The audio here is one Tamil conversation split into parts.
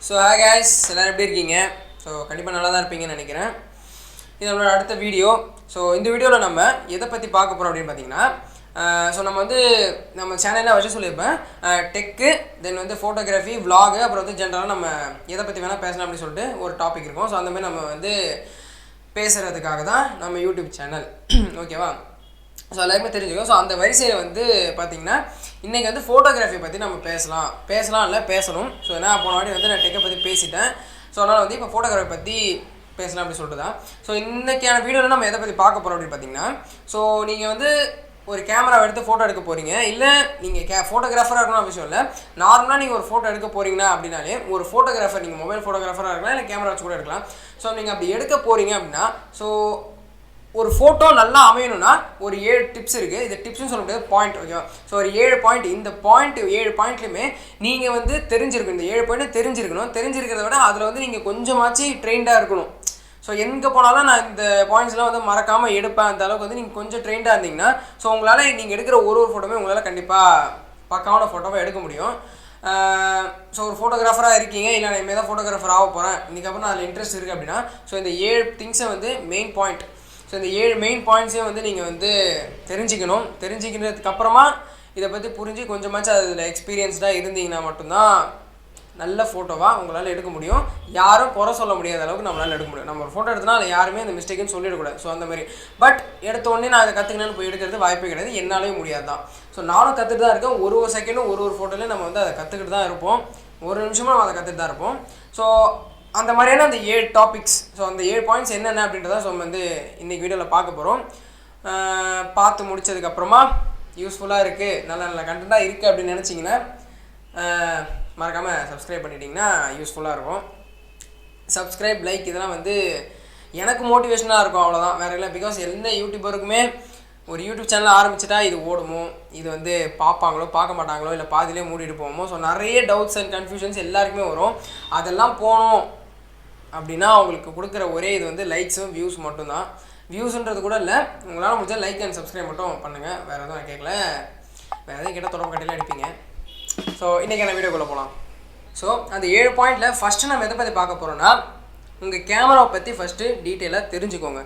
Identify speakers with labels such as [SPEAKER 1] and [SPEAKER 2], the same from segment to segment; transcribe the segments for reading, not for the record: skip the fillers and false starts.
[SPEAKER 1] ஸோ ஹாய் guys, எல்லோரும் எப்படி இருக்கீங்க? ஸோ கண்டிப்பாக நல்லா தான் இருப்பீங்கன்னு நினைக்கிறேன். இது நம்மளோட அடுத்த வீடியோ. ஸோ இந்த வீடியோவில் நம்ம எதை பற்றி பார்க்க போகிறோம் அப்படின்னு பார்த்தீங்கன்னா, ஸோ நம்ம சேனலில் வச்சு சொல்லியிருப்பேன் டெக்கு, தென் வந்து ஃபோட்டோகிராஃபி, விலாகு, அப்புறம் வந்து ஜென்ரலாக நம்ம எதை பற்றி வேணால் பேசலாம் அப்படின்னு சொல்லிட்டு ஒரு டாபிக் இருக்கும். ஸோ அந்தமாதிரி நம்ம வந்து பேசுகிறதுக்காக தான் நம்ம யூடியூப் சேனல். ஓகேவா? ஸோ எல்லாருமே தெரிஞ்சுக்கோ. ஸோ அந்த வரிசையில் வந்து பார்த்திங்கன்னா இன்றைக்கி வந்து ஃபோட்டோகிராஃபி பற்றி நம்ம பேசலாம் இல்லை பேசணும். ஸோ ஏன்னா போன வாட்டி வந்து நான் டெக்கை பற்றி பேசிட்டேன். ஸோ அதனால் வந்து இப்போ ஃபோட்டோகிராஃபி பற்றி பேசலாம் அப்படின்னு சொல்லிட்டு தான். ஸோ இன்றைக்கான வீடியோவில் நம்ம எதை பற்றி பார்க்க போகிறோம் அப்படின்னு பார்த்தீங்கன்னா, ஸோ நீங்கள் வந்து ஒரு கேமரா எடுத்து ஃபோட்டோ எடுக்க போகிறீங்க, இல்லை நீங்கள் ஃபோட்டோகிராஃபராக இருக்கணும் அவசியம் இல்லை. நார்மலாக நீங்கள் ஒரு ஃபோட்டோ எடுக்க போகிறீங்கன்னா அப்படின்னாலே ஒரு ஃபோட்டோகிராஃபர், நீங்கள் மொபைல் ஃபோட்டோகிராஃபராக இருக்கலாம், இல்லை கேமரா வச்சு கூட எடுக்கலாம். ஸோ நீங்கள் அப்படி எடுக்க போகிறீங்க அப்படின்னா, ஸோ ஒரு ஃபோட்டோ நல்லா அமையணும்னா ஒரு 7 டிப்ஸ் இருக்குது. இது டிப்ஸ்னு சொல்ல முடியாது, பாயிண்ட். ஓகேவா? ஸோ ஒரு 7 பாயிண்ட். இந்த 7 பாயிண்ட்லையுமே நீங்கள் வந்து தெரிஞ்சிருக்கணும். இந்த 7 பாயிண்ட்டு தெரிஞ்சிருக்கிறத விட அதில் வந்து நீங்கள் கொஞ்சமாச்சு ட்ரெயின்டாக இருக்கணும். ஸோ எங்கே போனாலும் நான் இந்த பாயிண்ட்ஸ்லாம் வந்து மறக்காமல் எடுப்பேன். அந்த அளவுக்கு வந்து நீங்கள் கொஞ்சம் ட்ரெயின்டாக இருந்தீங்கன்னா, ஸோ உங்களால் நீங்கள் எடுக்கிற ஒரு ஃபோட்டோமே உங்களால் கண்டிப்பாக பக்காவான ஃபோட்டோவாக எடுக்க முடியும். ஸோ ஒரு ஃபோட்டோகிராஃபராக இருக்கீங்க, இல்லை நான் இனிமேல் தான் ஃபோட்டோகிராஃபர் ஆக போகிறேன், இதுக்கப்புறம் அதில் இன்ட்ரெஸ்ட் இருக்குது அப்படின்னா, ஸோ இந்த 7 திங்ஸை வந்து மெயின் பாயிண்ட். ஸோ இந்த 7 மெயின் பாயிண்ட்ஸையும் வந்து நீங்கள் வந்து தெரிஞ்சுக்கிறதுக்கப்புறமா இதை பற்றி புரிஞ்சு கொஞ்சமாச்சும் அதில் எக்ஸ்பீரியன்ஸ்டாக இருந்தீங்கன்னா மட்டும்தான் நல்ல ஃபோட்டோவாக உங்களால் எடுக்க முடியும். யாரும் குறை சொல்ல முடியாத அளவுக்கு நம்மளால் எடுக்க முடியும். நம்ம ஒரு ஃபோட்டோ எடுத்தோன்னா அதில் யாருமே அந்த மிஸ்டேக்குன்னு சொல்லிடக்கூடாது. ஸோ அந்த மாதிரி பட் எடுத்த உடனே நான் அதை கற்றுக்கினேன்னு போய் எடுக்கிறது வாய்ப்பே கிடையாது, என்னாலேயும் முடியாது தான். ஸோ நானும் கற்றுட்டு தான் இருக்கேன். ஒரு செகண்டும் ஒரு ஃபோட்டோலையும் நம்ம வந்து அதை கற்றுக்கிட்டு தான் இருப்போம். ஒரு நிமிஷமும் நம்ம அதை கற்றுட்டு தான் இருப்போம். ஸோ அந்த மாதிரியான அந்த 7 டாபிக்ஸ், ஸோ அந்த 7 பாயிண்ட்ஸ் என்னென்ன அப்படின்றத ஸோ வந்து இன்றைக்கி வீடியோவில் பார்க்க போகிறோம். பார்த்து முடித்ததுக்கப்புறமா யூஸ்ஃபுல்லாக இருக்குது, நல்ல கண்டென்ட்டாக இருக்குது அப்படின்னு நினச்சிங்கன்னா மறக்காமல் சப்ஸ்கிரைப் பண்ணிட்டீங்கன்னா யூஸ்ஃபுல்லாக இருக்கும். சப்ஸ்கிரைப், லைக் இதெல்லாம் வந்து எனக்கு மோட்டிவேஷனாக இருக்கும், அவ்வளோதான், வேறு இல்லை. பிகாஸ் எந்த யூடியூபருக்குமே ஒரு யூடியூப் சேனல் ஆரம்பிச்சிட்டா இது ஓடுமோ, இது வந்து பார்ப்பாங்களோ பார்க்க மாட்டாங்களோ, இல்லை பாதிலே மூடிட்டு போவோமோ, ஸோ நிறைய டவுட்ஸ் அண்ட் கன்ஃபியூஷன்ஸ் எல்லாருக்குமே வரும். அதெல்லாம் போகணும் அப்படின்னா அவங்களுக்கு கொடுக்குற ஒரே இது வந்து லைக்ஸும் வியூஸ் மட்டும்தான். வியூஸுன்றது கூட இல்லை, உங்களால் முடிஞ்சால் லைக் அண்ட் சப்ஸ்கிரைப் மட்டும் பண்ணுங்கள். வேறு எதுவும் நான் கேட்கல. வேறு எதுவும் கேட்டால் தொடர்பு கட்டையில் அடிப்பீங்க. ஸோ இன்றைக்கான வீடியோக்குள்ளே போகலாம். ஸோ அந்த 7 பாயிண்டில் ஃபஸ்ட்டு நம்ம எதை பற்றி பார்க்க போகிறோன்னா, உங்கள் கேமராவை பற்றி ஃபஸ்ட்டு டீட்டெயிலாக தெரிஞ்சுக்கோங்க.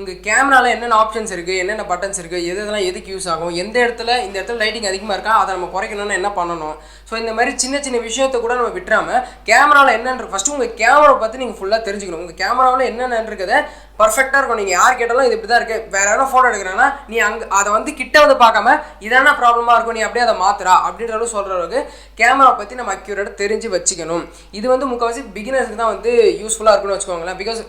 [SPEAKER 1] உங்கள் கேமராவில் என்னென்ன ஆப்ஷன்ஸ் இருக்குது, என்னென்ன பட்டன்ஸ் இருக்குது, இதெல்லாம் எதுக்கு யூஸ் ஆகும், இந்த இடத்துல லைட்டிங் அதிகமாக இருக்கா, அதை நம்ம குறைக்கணும்னா என்ன பண்ணணும். ஸோ இந்த மாதிரி சின்ன விஷயத்தை கூட நம்ம விட்டுறாமல் கேமராவில் என்னென்று ஃபஸ்ட்டு உங்கள் கேமராவை பற்றி நீங்கள் ஃபுல்லாக தெரிஞ்சுக்கணும். உங்கள் கேமராவில் என்னென்ன இருக்கிறத பர்ஃபெக்டாக இருக்கும். நீங்கள் யார் கேட்டாலும் இது இப்படி தான் இருக்குது, வேறு யாரும் ஃபோட்டோ எடுக்கிறாங்கன்னா நீ அதை வந்து கிட்ட வந்து பார்க்காம இதென்ன ப்ராப்ளமாக இருக்கும், நீ அப்படியே அதை மாற்றுறா அப்படின்ற அளவு சொல்கிற அளவுக்கு கேமரா பற்றி நம்ம அக்யூரேட்டாக தெரிஞ்சு வச்சுக்கணும். இது வந்து முக்கால்வாசி பிகினர்ஸுக்கு தான் வந்து யூஸ்ஃபுல்லாக இருக்குன்னு வச்சுக்கோங்களேன். பிகாஸ்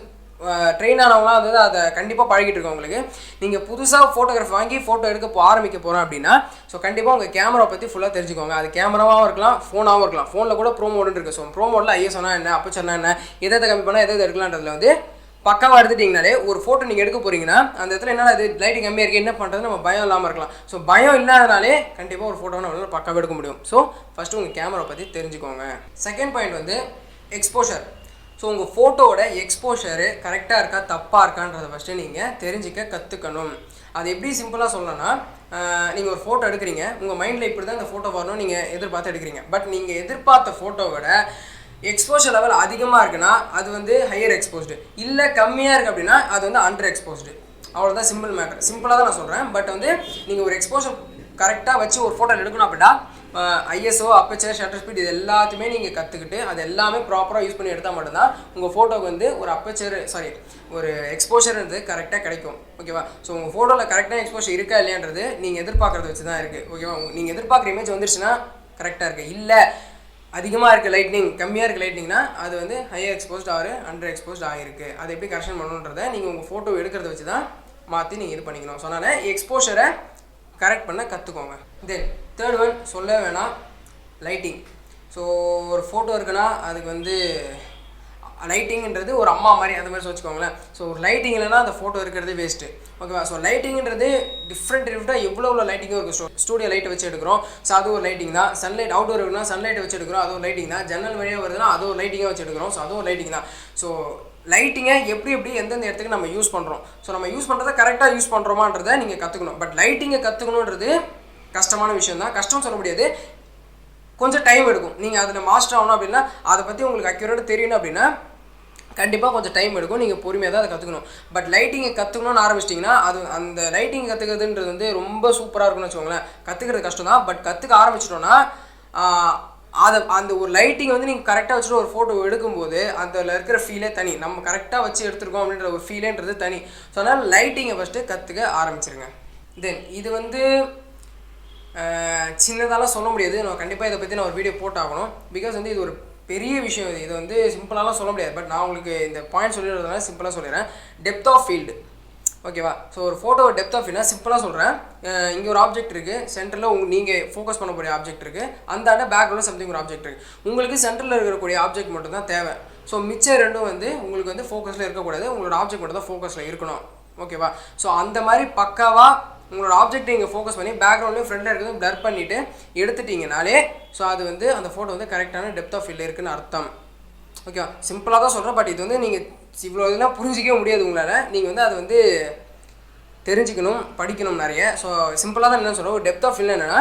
[SPEAKER 1] ட்ரெயின் ஆனவங்களாம் வந்து அதை கண்டிப்பாக பழகிட்டு இருக்கோம். உங்களுக்கு நீங்கள் புதுசாக ஃபோட்டோகிராஃபி வாங்கி ஃபோட்டோ எடுக்க ஆரம்பிக்க போகிறோம் அப்படின்னா, ஸோ கண்டிப்பாக உங்கள் கேமரா பற்றி ஃபுல்லாக தெரிஞ்சுக்கோங்க. அது கேமராவாகவும் இருக்கலாம், ஃபோனாகவும் இருக்கலாம். ஃபோனில் கூட ப்ரோ மோடுன்னு இருக்குது. ஸோ ப்ரோ மோடில் ஐஎஸ்ஓனா என்ன, அப்பச்சர்னா என்ன, எதை கம்மி பண்ணால் எதை எடுக்கலான்றதுல வந்து பக்காவாக எடுத்துட்டிங்கனாலே ஒரு ஃபோட்டோ நீங்கள் எடுக்க போகிறீங்கன்னா அந்த இடத்துல என்ன இது லைட்டிங் கம்மியாக இருக்குது, என்ன பண்ணுறது, நம்ம பயம் இல்லாமல் இருக்கலாம். ஸோ பயம் இல்லாதனாலே கண்டிப்பாக ஒரு ஃபோட்டோவை நம்மளால் பக்காவாக எடுக்க முடியும். ஸோ ஃபஸ்ட்டு உங்கள் கேமரா பற்றி தெரிஞ்சுக்கோங்க. செகண்ட் பாயிண்ட் வந்து எக்ஸ்போஷர். ஸோ உங்கள் ஃபோட்டோவோட எக்ஸ்போஷரு கரெக்டாக இருக்கா தப்பாக இருக்கான்றதை ஃபஸ்ட்டு நீங்கள் தெரிஞ்சிக்க கற்றுக்கணும். அது எப்படி சிம்பிளாக சொல்லணும்னா, நீங்கள் ஒரு ஃபோட்டோ எடுக்கிறீங்க, உங்கள் மைண்டில் இப்படி தான் இந்த ஃபோட்டோ வரணும் நீங்கள் எதிர்பார்த்து எடுக்கிறீங்க. பட் நீங்கள் எதிர்பார்த்த ஃபோட்டோவோட எக்ஸ்போஷர் லெவல் அதிகமாக இருக்குன்னா அது வந்து ஹையர் எக்ஸ்போஸ்டு, இல்லை கம்மியாக இருக்குது அப்படின்னா அது வந்து அண்டர் எக்ஸ்போஸ்டு. அவ்வளோதான், சிம்பிள் மேட்டர். சிம்பிளாக தான் நான் சொல்கிறேன். பட் வந்து நீங்கள் ஒரு எக்ஸ்போஷர் கரெக்டாக வச்சு ஒரு ஃபோட்டோ எடுக்கணும் அப்படின்னா ஐஎஸ்ஓ, அப்பச்சர், ஷட்டர் ஸ்பீட் இது எல்லாத்தையுமே நீங்கள் கற்றுக்கிட்டு அது எல்லாமே ப்ராப்பராக யூஸ் பண்ணி எடுத்தால் மட்டும்தான் உங்கள் ஃபோட்டோக்கு வந்து ஒரு எக்ஸ்போஷர்ன்றது கரெக்டாக கிடைக்கும். ஓகேவா? ஸோ உங்கள் ஃபோட்டோவில் கரெக்டாக எக்ஸ்போஷர் இருக்கா இல்லையான்றது நீங்கள் எதிர்பார்க்குறத வச்சு தான் இருக்குது. ஓகேவா? நீங்கள் எதிர்பார்க்குற இமேஜ் வந்துருச்சுன்னா கரெக்டாக இருக்குது, இல்லை அதிகமாக இருக்குது லைட்னிங், கம்மியாக இருக்குது லைட்னிங்னா அது வந்து ஹையர் எக்ஸ்போஸ்ட் அண்டர் எக்ஸ்போஸ்ட் ஆகிருக்கு. அதை எப்படி கரெக்ஷன் பண்ணணுன்றதை நீங்கள் உங்கள் ஃபோட்டோ எடுக்கிறத வச்சு தான் மாற்றி நீங்கள் இது பண்ணிக்கணும். ஸோ அதனால் எக்ஸ்போஷரை கரெக்ட் பண்ண கற்றுக்கோங்க. தென் தேர்ட் ஒன் சொல்ல வேணாம், லைட்டிங். ஸோ ஒரு ஃபோட்டோ இருக்குன்னா அதுக்கு வந்து லைட்டிங்கிறது ஒரு அம்மா மாதிரி அந்த மாதிரி வச்சுக்கோங்களேன். ஸோ ஒரு லைட்டிங் இல்லைனா அந்த ஃபோட்டோ இருக்கிறது வேஸ்ட்டு. ஓகேவா? ஸோ லைட்டிங்கிறது டிஃப்ரெண்ட்டாக எவ்வளோ லைட்டிங்கும் இருக்குது. ஸ்டூடியோ லைட்டை வச்சு எடுக்கிறோம், ஸோ அது ஒரு லைட்டிங் தான். சன்லைட் அவுட்டோர் இருக்குன்னா சன்லைட்டை வச்சு எடுக்கிறோம், அது ஒரு லைட்டிங் தான். ஜன்னல் வழியாக வருதுன்னா அது ஒரு லைட்டிங்காக வச்சு எடுக்கிறோம், ஸோ அதுவும் லைட்டிங் தான். ஸோ லைட்டிங்கை எப்படி எந்தெந்த இடத்துக்கு நம்ம யூஸ் பண்ணுறோம், ஸோ நம்ம யூஸ் பண்ணுறதை கரெக்டாக யூஸ் பண்ணுறோமான்றதை நீங்கள் கற்றுக்கணும். பட் லைட்டிங்கை கற்றுக்கணுன்றது கஷ்டமான விஷயம் தான். கஷ்டம் சொல்ல முடியாது, கொஞ்சம் டைம் எடுக்கும். நீங்கள் அதில் மாஸ்டர் ஆகணும் அப்படின்னா, அதை பற்றி உங்களுக்கு அக்யூரேட்டாக தெரியணும் அப்படின்னா கண்டிப்பாக கொஞ்சம் டைம் எடுக்கும். நீங்கள் பொறுமையாக தான் அதை கற்றுக்கணும். பட் லைட்டிங்கை கற்றுக்கணும்னு ஆரம்பிச்சிட்டிங்கன்னா அது அந்த லைட்டிங் கற்றுக்கிறதுன்றது வந்து ரொம்ப சூப்பராக இருக்கும்னு வச்சுக்கோங்களேன். கற்றுக்கிறது கஷ்டம் தான். பட் கற்றுக்க ஆரம்பிச்சிட்டோன்னா அதை அந்த ஒரு லைட்டிங் வந்து நீங்கள் கரெக்டாக வச்சுட்டு ஒரு ஃபோட்டோ எடுக்கும்போது அதில் இருக்கிற ஃபீலே தனி. நம்ம கரெக்டாக வச்சு எடுத்துருக்கோம் அப்படின்ற ஒரு ஃபீலேன்றது தனி. ஸோ அதனால் லைட்டிங்கை ஃபஸ்ட்டு கற்றுக்க ஆரம்பிச்சிருங்க. தென் இது வந்து சின்னதாலாம் சொல்ல முடியாது. நான் கண்டிப்பாக இதை பற்றி நான் ஒரு வீடியோ போட்டாகணும். பிகாஸ் வந்து இது ஒரு பெரிய விஷயம். இது வந்து சிம்பிளாலாம் சொல்ல முடியாது. பட் நான் உங்களுக்கு இந்த பாயிண்ட் சொல்லிடுறதுனால சிம்பிளாக சொல்லிடுறேன். டெப்த் ஆஃப் ஃபீல்டு, ஓகேவா? ஸோ ஒரு ஃபோட்டோ டெப்த் ஆஃப் ஃபீல்ட்னா சிம்பிளாக சொல்கிறேன். இங்கே ஒரு ஆப்ஜெக்ட் இருக்குது, சென்டரில் நீங்கள் ஃபோக்கஸ் பண்ணக்கூடிய ஆப்ஜெக்ட் இருக்குது, அந்த பேக்ரவுண்டில் சம்திங் ஒரு ஆப்ஜெக்ட் இருக்குது. உங்களுக்கு சென்டரில் இருக்கக்கூடிய ஆப்ஜெக்ட் மட்டும் தான் தேவை. ஸோ மிச்சம் ரெண்டும் வந்து உங்களுக்கு வந்து ஃபோக்கஸில் இருக்கக்கூடாது. உங்களோட ஆப்ஜெக்ட் மட்டும் தான் ஃபோக்கஸில் இருக்கணும், ஓகேவா? ஸோ அந்த மாதிரி பக்காவாக உங்களோட ஆப்ஜெக்ட் நீங்கள் ஃபோக்கஸ் பண்ணி பேக்ரவுண்ட்லேயும் ஃப்ரண்ட்டில் இருக்கிறது பிளர் பண்ணிவிட்டு எடுத்துட்டிங்கனாலே ஸோ அது வந்து அந்த ஃபோட்டோ வந்து கரெக்டான டெப்த் ஆஃப் ஃபீல்டு இருக்குதுன்னு அர்த்தம், ஓகேவா? சிம்பிளாக தான் சொல்கிறேன். பட் இது வந்து நீங்கள் இவ்வளோ இதெல்லாம் புரிஞ்சிக்கவே முடியாது உங்களால். நீங்கள் வந்து அதை வந்து தெரிஞ்சுக்கணும், படிக்கணும் நிறைய. ஸோ சிம்பிளாக தான் என்ன சொல்கிறோம், டெப்த் ஆஃப் ஃபீல்டு என்னென்னா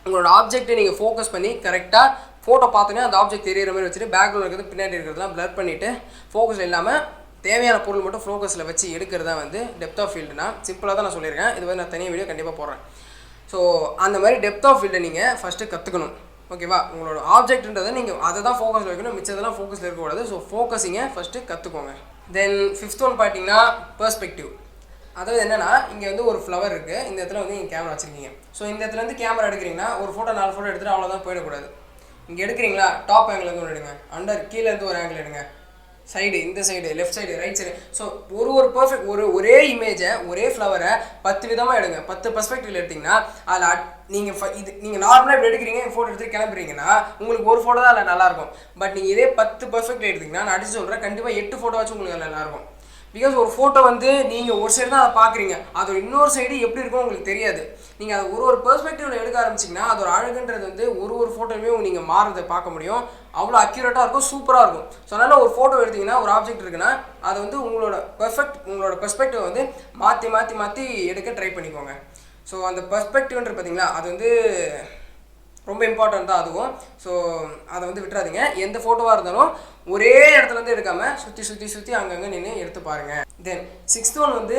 [SPEAKER 1] உங்களோட ஆப்ஜெக்ட்டை நீங்கள் ஃபோக்கஸ் பண்ணி கரெக்டாக ஃபோட்டோ பார்த்தோன்னே அந்த ஆப்ஜெக்ட் தெரியிற மாதிரி வச்சுட்டு பேக்ரவுண்ட் இருக்கிறது பின்னாடி இருக்கிறதுலாம் பிளர் பண்ணிவிட்டு ஃபோக்கஸ் இல்லாமல் தேவையான பொருள் மட்டும் ஃபோக்கஸில் வச்சு எடுக்கிறதா வந்து டெப்த் ஆஃப் ஃபீல்டுனா. சிம்பிளாக தான் நான் சொல்லியிருக்கேன். இது வந்து நான் தனியாக வீடியோ கண்டிப்பாக போடுறேன். ஸோ அந்த மாதிரி டெப்த் ஆஃப் ஃபீல்டை நீங்கள் ஃபஸ்ட்டு கற்றுக்கணும், ஓகேவா? உங்களோட ஆப்ஜெக்ட்ன்றதை நீங்கள் அதை தான் ஃபோக்கஸில் வைக்கணும், மிச்சதெல்லாம் ஃபோக்கஸில் இருக்கக்கூடாது. ஸோ ஃபோக்கஸிங்கை ஃபஸ்ட்டு கற்றுக்கோங்க. தென் ஃபிஃப்த் ஒன் பார்த்தீங்கன்னா பெர்ஸ்பெக்டிவ். அதாவது என்னென்னா இங்கே வந்து ஒரு ஃப்ளவர் இருக்குது, இந்த இடத்துல வந்து நீங்கள் கேமரா வச்சுருக்கீங்க. ஸோ இந்த இடத்துல வந்து கேமரா எடுக்கிறீங்கன்னா ஒரு ஃபோட்டோ 4 ஃபோட்டோ எடுத்துகிட்டு அவ்வளோதான் போயிடக்கூடாது. இங்கே எடுக்கிறீங்களா, டாப் ஆங்கிலேருந்து ஒன்று எடுங்க, அண்டர் கீழேருந்து ஒரு ஆங்கிள் எடுங்க, சைடு இந்த side left side right side. So ஒரு பர்ஃபெக்ட் ஒரே இமேஜை ஒரே ஃப்ளவரை 10 விதமாக எடுங்க. 10 பெர்ஸ்பெக்டிவில் எடுத்திங்கன்னா அதில் நீங்கள் நார்மலாக இப்படி எடுக்கிறீங்க, ஃபோட்டோ எடுத்து கிளம்புறீங்கன்னா உங்களுக்கு ஒரு ஃபோட்டோ தான் அதில் நல்லாயிருக்கும். பட் நீங்கள் இதே 10 பெர்ஸ்பெக்டில் எடுத்திங்கன்னா நான் அடிச்சு சொல்கிறேன், கண்டிப்பாக 8 ஃபோட்டோ வச்சு உங்களுக்கு அதில் நல்லாயிருக்கும். பிகாஸ் ஒரு ஃபோட்டோ வந்து நீங்கள் ஒரு சைடு தான் அதை பார்க்குறீங்க, அதோட இன்னொரு சைடு எப்படி இருக்கும் உங்களுக்கு தெரியாது. நீங்கள் அதை ஒரு பெர்ஸ்பெக்டிவில் எடுக்க ஆரம்பிச்சிங்கன்னா அதோட அழகுன்றது வந்து ஒரு ஃபோட்டோவையும் நீங்கள் மாறுறதை பார்க்க முடியும். அவ்வளோ அக்யூரேட்டாக இருக்கும், சூப்பராக இருக்கும். ஸோ அதனால் ஒரு ஃபோட்டோ எடுத்திங்கன்னா ஒரு ஆப்ஜெக்ட் இருக்குன்னா அதை வந்து உங்களோட பெர்ஸ்பெக்டிவ் வந்து மாற்றி எடுக்க ட்ரை பண்ணிக்கோங்க. ஸோ அந்த பெர்ஸ்பெக்டிவ்ன்றது பார்த்தீங்களா, அது வந்து ரொம்ப இம்பார்ட்டன்ட் தான் அதுவும். ஸோ அதை வந்து விட்டுறாதீங்க. எந்த ஃபோட்டோவாக இருந்தாலும் ஒரே இடத்துலேருந்து எடுக்காமல் சுற்றி அங்கங்கே நின்று எடுத்து பாருங்கள். தென் 6th ஒன் வந்து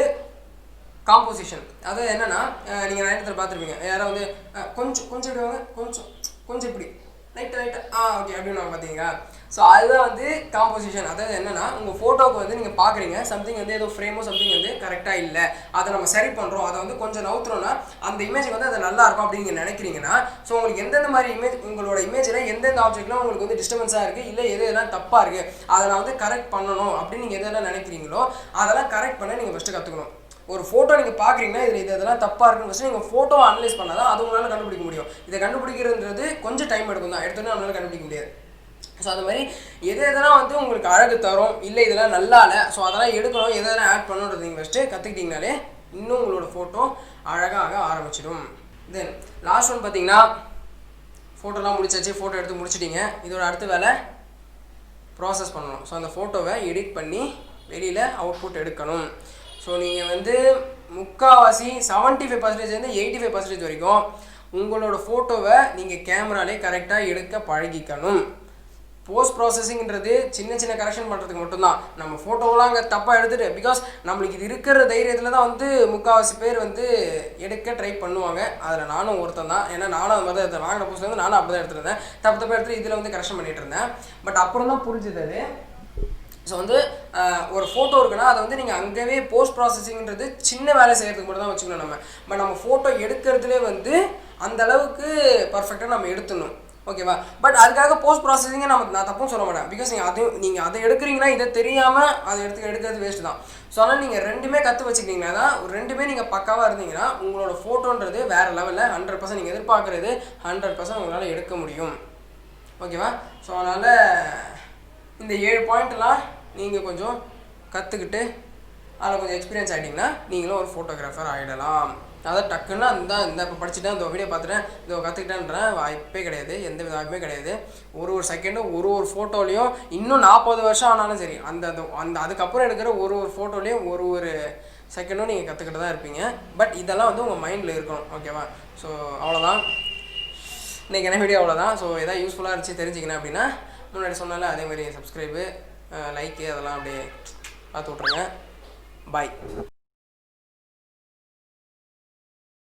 [SPEAKER 1] காம்போசிஷன். அதாவது என்னென்னா நீங்கள் நிறைய இடத்துல பார்த்துருப்பீங்க, யாராவது வந்து கொஞ்சம் விடுவாங்க, கொஞ்சம் இப்படி லைட்டாக ஓகே அப்படின்னு பார்த்தீங்களா. ஸோ அதுதான் வந்து காம்போசிஷன். அதாவது என்னென்னா உங்கள் ஃபோட்டோவுக்கு வந்து நீங்கள் பார்க்குறீங்க, சம்திங் வந்து ஏதோ ஃப்ரேமோ சம்திங் வந்து கரெக்டாக இல்லை, அதை நம்ம சரி பண்ணுறோம், அதை வந்து கொஞ்சம் நவுத்துறோன்னா அந்த இமேஜ் வந்து அது நல்லா இருக்கும் அப்படின்னு நீங்கள் நினைக்கிறீங்கன்னா, ஸோ உங்களுக்கு எந்தெந்த மாதிரி இமேஜ் உங்களோட இமேஜில் எந்தெந்த ஆப்ஜெக்ட்லாம் உங்களுக்கு வந்து டிஸ்டர்பன்ஸாக இருக்குது, இல்லை எதெல்லாம் தப்பாக இருக்குது, அதை நான் வந்து கரெக்ட் பண்ணணும் அப்படின்னு நீங்கள் எதெல்லாம் நினைக்கிறீங்களோ அதெல்லாம் கரெக்ட் பண்ண நீங்கள் ஃபஸ்ட்டு கற்றுக்கணும். ஒரு ஃபோட்டோ நீங்கள் பார்க்குறீங்கன்னா இதில் இதெல்லாம் தப்பாக இருக்குன்னு ஃபஸ்ட்டு நீங்கள் ஃபோட்டோவை அனலைஸ் பண்ணால் தான் அது உங்களால் கண்டுபிடிக்க முடியும். இதை கண்டுபிடிக்கிறதுன்றது கொஞ்சம் டைம் எடுக்கும் தான், எடுத்தோன்னே நம்மளால் கண்டுபிடிக்க முடியாது. ஸோ அது மாதிரி எதெல்லாம் வந்து உங்களுக்கு அழகு தரும், இல்லை இதெல்லாம் நல்லா இல்லை, ஸோ அதெல்லாம் எடுக்கணும், எதெல்லாம் ஆட் பண்ணணுன்றது நீங்கள் ஃபஸ்ட்டு கற்றுக்கிட்டிங்கனாலே இன்னும் உங்களோட ஃபோட்டோ அழகாக ஆரம்பிச்சிடும். தென் லாஸ்ட் ஒன் பார்த்தீங்கன்னா ஃபோட்டோலாம் முடிச்சாச்சு, ஃபோட்டோ எடுத்து முடிச்சிட்டிங்க. இதோட அடுத்த வேலை ப்ராசஸ் பண்ணணும். ஸோ அந்த ஃபோட்டோவை எடிட் பண்ணி வெளியில் அவுட்புட் எடுக்கணும். ஸோ நீங்கள் வந்து முக்கால்வாசி 75% 85% வரைக்கும் உங்களோட ஃபோட்டோவை நீங்கள் கேமராலே கரெக்டாக எடுக்க பழகிக்கணும். போஸ்ட் ப்ராசஸிங்கிறது சின்ன கரெக்ஷன் பண்ணுறதுக்கு மட்டும்தான். நம்ம ஃபோட்டோவெலாம் அங்கே தப்பாக எடுத்துகிட்டு, பிகாஸ் நம்மளுக்கு இது இருக்கிற தைரியத்தில் தான் வந்து முக்கால்வாசி பேர் வந்து எடுக்க ட்ரை பண்ணுவாங்க. அதில் நானும் ஒருத்தன் தான். ஏன்னா நானும் அது மாதிரி தான் வாங்கின புதுசில் வந்து நானும் அப்படி தான் எடுத்துருந்தேன். தப்பாக எடுத்துகிட்டு இதில் வந்து கரெக்ஷன் பண்ணிகிட்டு இருந்தேன். பட் அப்புறம் தான் புரிஞ்சுது அது. ஸோ வந்து ஒரு ஃபோட்டோ இருக்குன்னா அதை வந்து நீங்கள் அங்கேயே போஸ்ட் ப்ராசஸிங்கிறது சின்ன வேலை செய்கிறதுக்கு மட்டும் தான் வச்சுக்கணும் நம்ம. பட் நம்ம ஃபோட்டோ எடுக்கிறதுலே வந்து அந்தளவுக்கு பர்ஃபெக்டாக நம்ம எடுத்துடணும், ஓகேவா? பட் அதுக்காக போஸ்ட் ப்ராசஸிங்கை நான் தப்பும் சொல்ல மாட்டேன். பிகாஸ் நீங்கள் அதை எடுக்கிறீங்கன்னா இதை தெரியாமல் அதை எடுக்கிறது வேஸ்ட்டு தான். ஸோ அதனால் நீங்கள் ரெண்டுமே கற்று வச்சுக்கிட்டீங்கன்னா தான், ரெண்டுமே நீங்கள் பக்காவாக இருந்தீங்கன்னா உங்களோட ஃபோட்டோன்றது வேறு லெவலில் 100% நீங்கள் எதிர்பார்க்குறது 100% உங்களால் எடுக்க முடியும், ஓகேவா? ஸோ அதனால் இந்த 7 பாயிண்ட்லாம் நீங்கள் கொஞ்சம் கற்றுக்கிட்டு அதில் கொஞ்சம் எக்ஸ்பீரியன்ஸ் ஆகிட்டிங்கன்னா நீங்களும் ஒரு ஃபோட்டோகிராஃபர் ஆகிடலாம். அதான் டக்குன்னா இந்த இப்போ படிச்சுட்டேன், இந்த வீடியோ பார்த்துட்டேன், இந்த கற்றுக்கிட்டேன்ற வாய்ப்பே கிடையாது, எந்த வித வாய்ப்புமே கிடையாது. ஒரு செகண்டும் ஒரு ஃபோட்டோலையும் இன்னும் 40 வருஷம் ஆனாலும் சரி அந்த அதுக்கப்புறம் எடுக்கிற ஒரு ஃபோட்டோலையும் ஒரு செகண்டும் நீங்கள் கற்றுக்கிட்டு தான் இருப்பீங்க. பட் இதெல்லாம் வந்து உங்கள் மைண்டில் இருக்கணும், ஓகேவா? ஸோ அவ்வளோதான். இன்றைக்கி என்ன வீடியோ அவ்வளோதான். ஸோ எதாவது யூஸ்ஃபுல்லாக இருந்துச்சு தெரிஞ்சிக்கணும் அப்படின்னா முன்னாடி சொன்னால அதேமாதிரி சப்ஸ்கிரைபு லைக்கு அதெல்லாம் அப்படியே பார்த்து விட்ருங்க. பாய்.